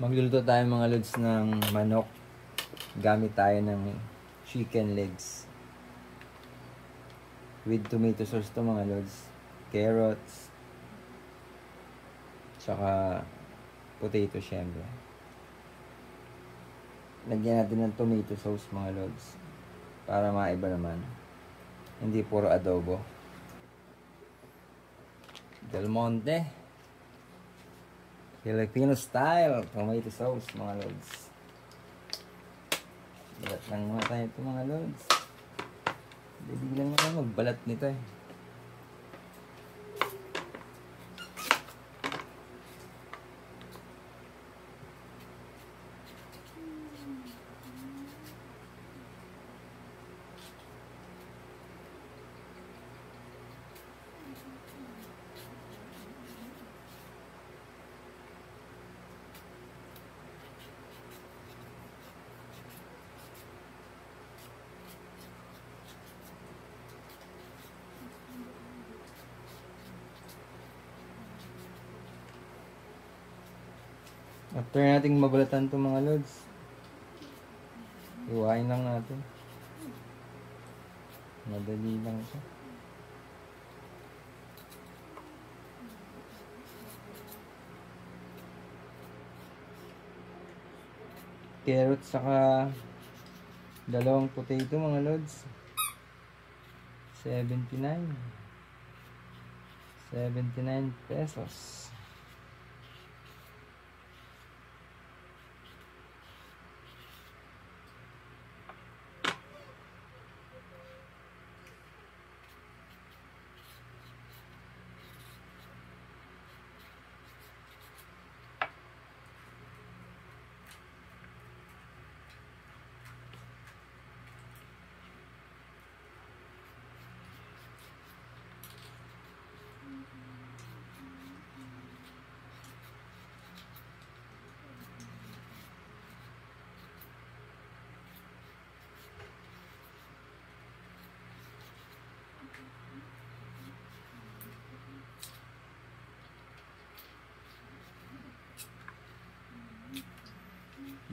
Magluluto tayo mga lods ng manok. Gamit tayo ng chicken legs. With tomato sauce to mga lods. Carrots. Tsaka potato syempre. Lagyan natin ng tomato sauce mga lods. Para maiba naman. Hindi puro adobo. Del Monte. Filipino style tomato sauce mga lods. Balat lang muna tayo ito mga lods. Biglang na tayo magbalat nito eh. After nating mabalatan itong mga lods, iwain lang natin. Madali lang ito. Carrots saka dalawang potato mga lods. 79 pesos.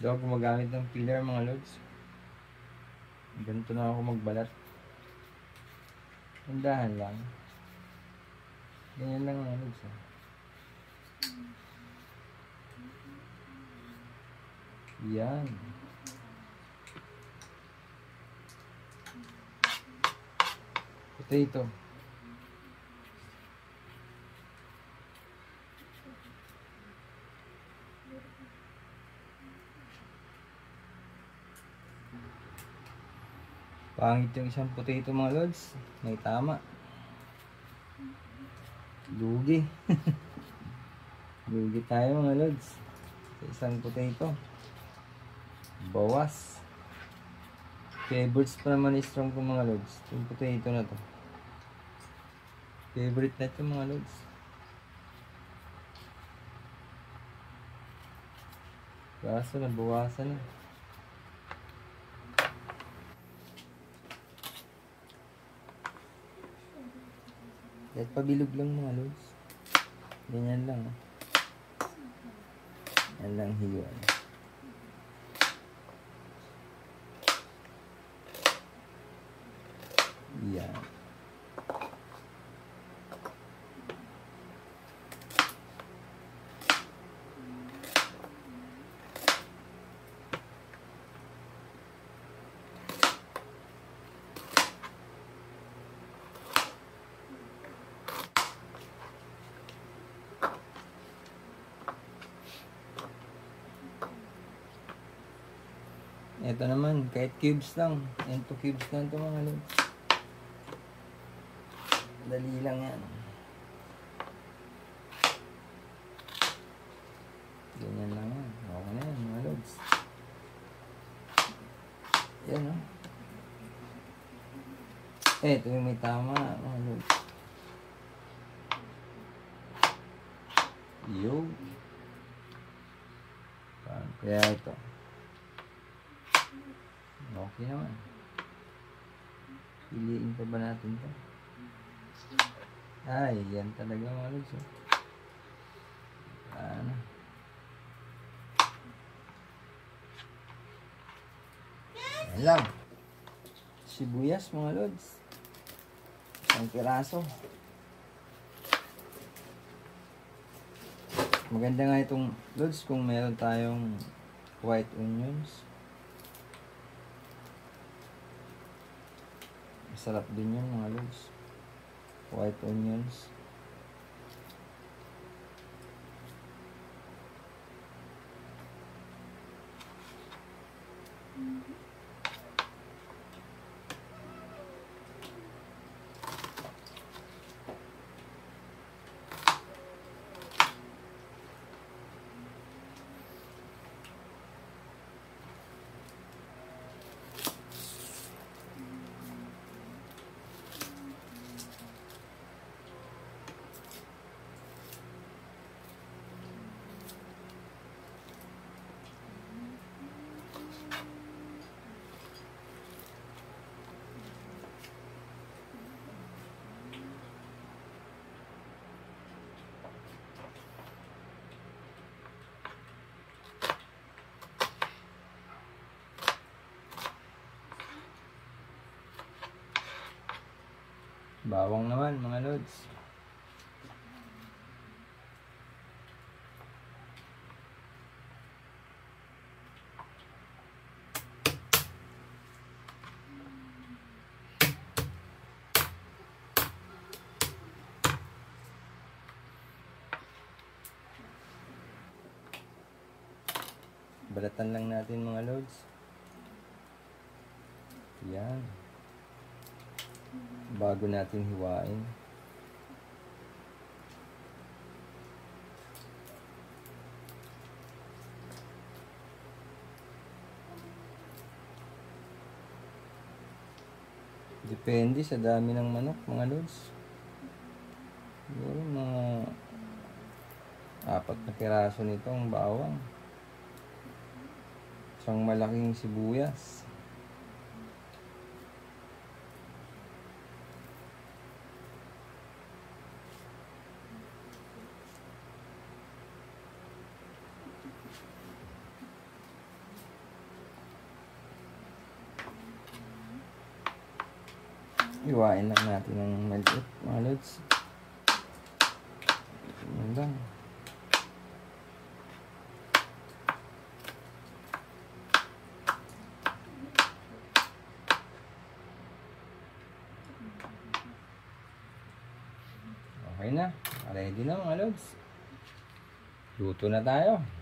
Hindi ako gumagamit ng peeler mga lods. Ganito na ako magbalat. Handahan lang. Ganyan lang mga lods. Yan. Potato. Pangit yung isang potato mga lods. May tama. Lugi. Lugi tayo mga lods. Sa isang potato. Bawas. Favorites pa naman ni Strong ko mga lods. Yung potato na to. Favorite na ito mga lods. Kaso nabawasan na. Kahit pabilog lang mga lods. Ganyan lang. Yan lang hiyon. Yan. Ito naman, kahit cubes lang. Yan 2 cubes lang ito mga lods. Dali lang yan. Ganyan lang yan. Okay na yan mga lods. Yan o. Ito yung may tama mga lods. Yo. Kaya ito. Okay naman. Piliin pa ba natin ito? Ay, yan talaga mga lods. Ano? Yan lang. Sibuyas mga lods. Isang piraso. Maganda nga itong lods kung meron tayong white onions. Masarap din yun mga lods. White onions. Bawang naman mga lods. Balatan lang natin mga lods. Yan. Bago natin hiwain. Depende sa dami ng manok mga lods. Siguro mga 4 na piraso nitong bawang. Isang malaking sibuyas. Iwain lang natin ng maliit mga lods. Yan lang. Okay na. Ready na mga lods. Luto na tayo.